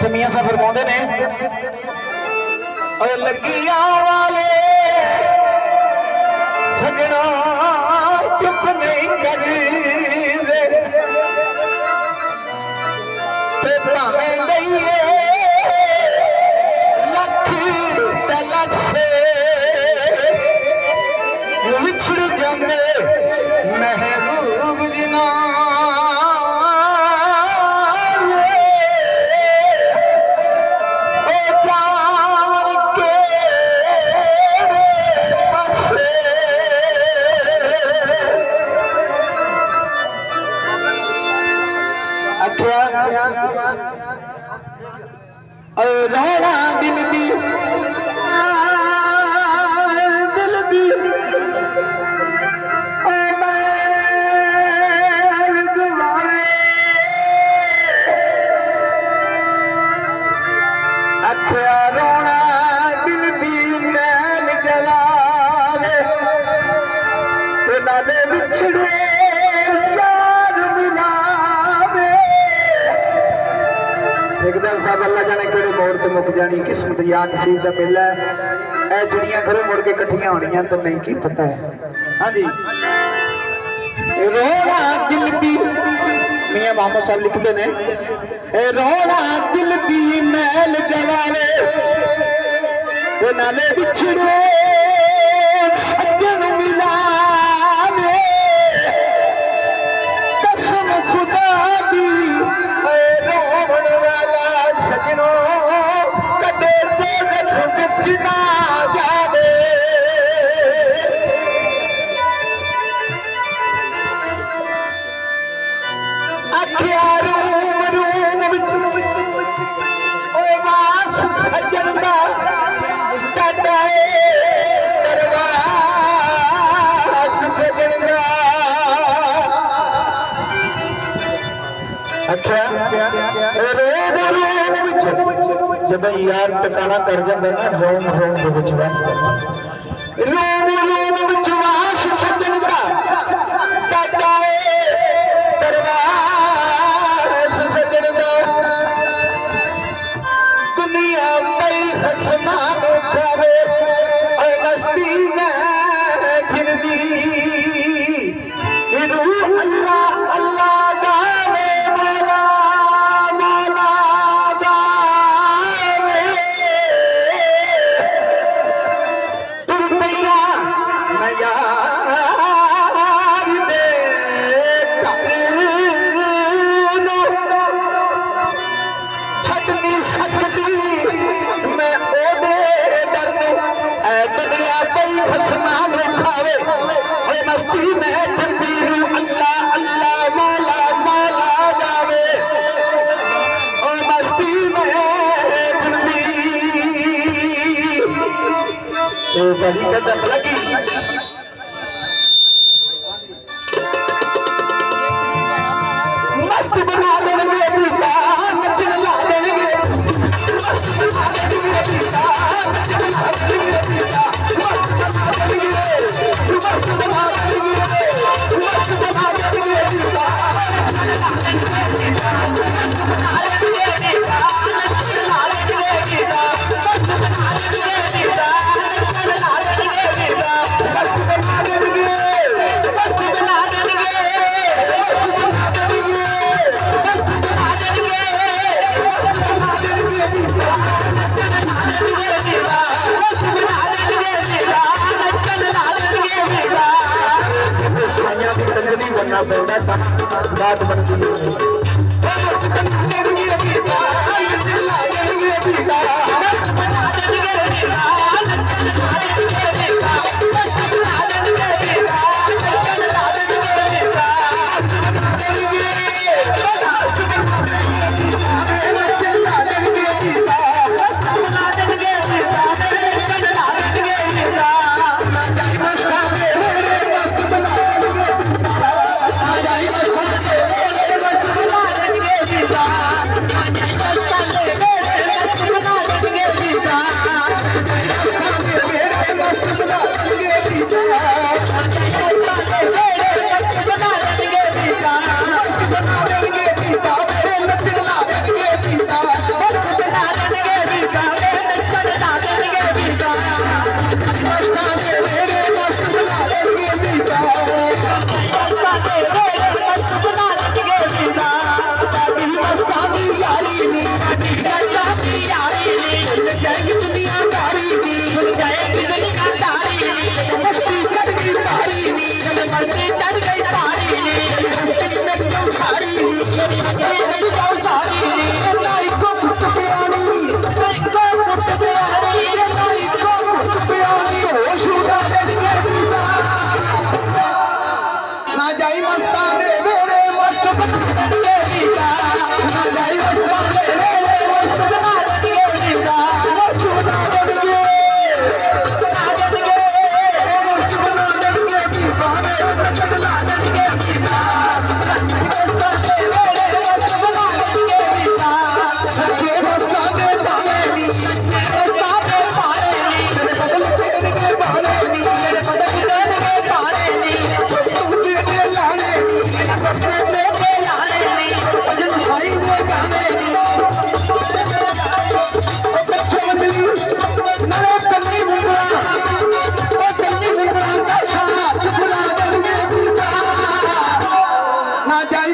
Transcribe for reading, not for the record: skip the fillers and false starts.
इत्थे मियां साहब फरमाउंदे ने ओए लगिया वाले सजना चुप नहीं करी ते भावें गईए लख तलक से विछड़ जांदे महबूब जिना रोना दिल दी गवाए अखिया रोना दिल दी मैल गवाए नाले बिछड़े साहब अल्लाह जाने कि मोड़ तो मुक जानी किस्मत या नसीब का मेला है जुड़ियां घरों मुड़ के कट्ठियां होनियां तो नहीं की पता है। हाँ जी रोना दिल दी मियां मोहम्मद साहब लिखते ने रोना दिल दी मैल गवाले नाले बिछड़े सज्जन मिलावे कसम खुदा दी रोवन वाला सजनो कदे दोज़ख विच ना जावे अखिया रूम रूम विच ओए वास सजन दा डाडा दरवास सजन दा अखिया जब यार टकाना कर जाता ना रोम रोम दे विच वास रोम रोम विच वास सजन दा डाडा दरवास सजन दा दुनिया मई हसना खावे और मस्ती में फिरदी रूह अल्लाह अल्लाह गावे मौला मौला लगी मस्त बना देंगे बीता नचन ला देंगे मस्त बना देंगे बीता नचन ला देंगे बीता मस्त बना देंगे मस्त बना देंगे मस्त बना देंगे बीता नचन ला देंगे बीता मस्त बना देंगे बीता नचन ला देंगे बीता मस्त बना देंगे बीता नचन ला देंगे बीता मस्त बना देंगे मस्त बना देंगे बनना पड़ता बात बनती है ਗੱਲ ਸਾਰੀ ਨੀ ਇਹ ਗੱਲ ਸਾਰੀ ਨੀ ਨਾ ਇੱਕੋ ਕੁੱਟ ਪਿਆਣੀ ਇੱਕੋ ਕੁੱਟ ਪਿਆਣੀ ਨਾ ਇੱਕੋ ਕੁੱਟ ਪਿਆਣੀ ਹੋਸ਼ ਉਡਾ ਦੇਣਗੇ ਬੀਬਾ ਨਾ ਜਾਈ ਮਸਤਾਂ ਦੇ ਵੇਲੇ ਮਸਤ ਬਣਾ ਦੇਣਗੇ ਬੀਬਾ ਨਾ ਜਾਈ ਮਸਤਾਂ ਦੇ ਵੇਲੇ ਮਸਤ ਬਣਾ ਦੇਣਗੇ ਬੀਬਾ ਹੋਸ਼ ਉਡਾ ਦੇਣਗੇ ਬਣਾ ਦੇਣਗੇ ਮਸਤ ਬਣਾ ਦੇਣਗੇ ਬੀਬਾ ਨੇ ਲਾ ਦੇਣਗੇ ਬੀਬਾ ਮਸਤਾਂ ਦੇ ਵੇਲੇ ਮਸਤ ਬਣਾ ਦੇਣਗੇ ਬੀਬਾ ਸੱਚੇ ਮਸਤਾਂ ਦੇ ਪਾਲੇ ਨੀ ਮਸਤਾਂ ਦੇ ਪਾਲੇ ਨੀ ਤੇਰੇ ਬਦਲ ਦੇਣਗੇ ਪਾਲੇ ਨੀ ਤੇਰੇ ਬਦਲ ਦੇਣਗੇ ਪਾਲੇ ਨੀ ਤੂੰ ਦੇ ਲਾਲੇ ਨੀ ਤੂੰ ਦੇ ਲਾਲੇ ਨੀ ਭਜਨ ਸਾਈਂ ਦੇ ਗਾਣੇ ਨੀ ਉਹ ਕੱਚੇ ਮੰਦਲੀ ਨਾਲੇ ਕੰਨੀ ਮੁੰਦਰਾ ਉਹ ਕੰਨੀ ਮੁੰਦਰਾ ਦਾ ਸਾਥ ਬੁਲਾ ਦੇਣਗੇ ਬੀਬਾ ਨਾ ਜਾਈ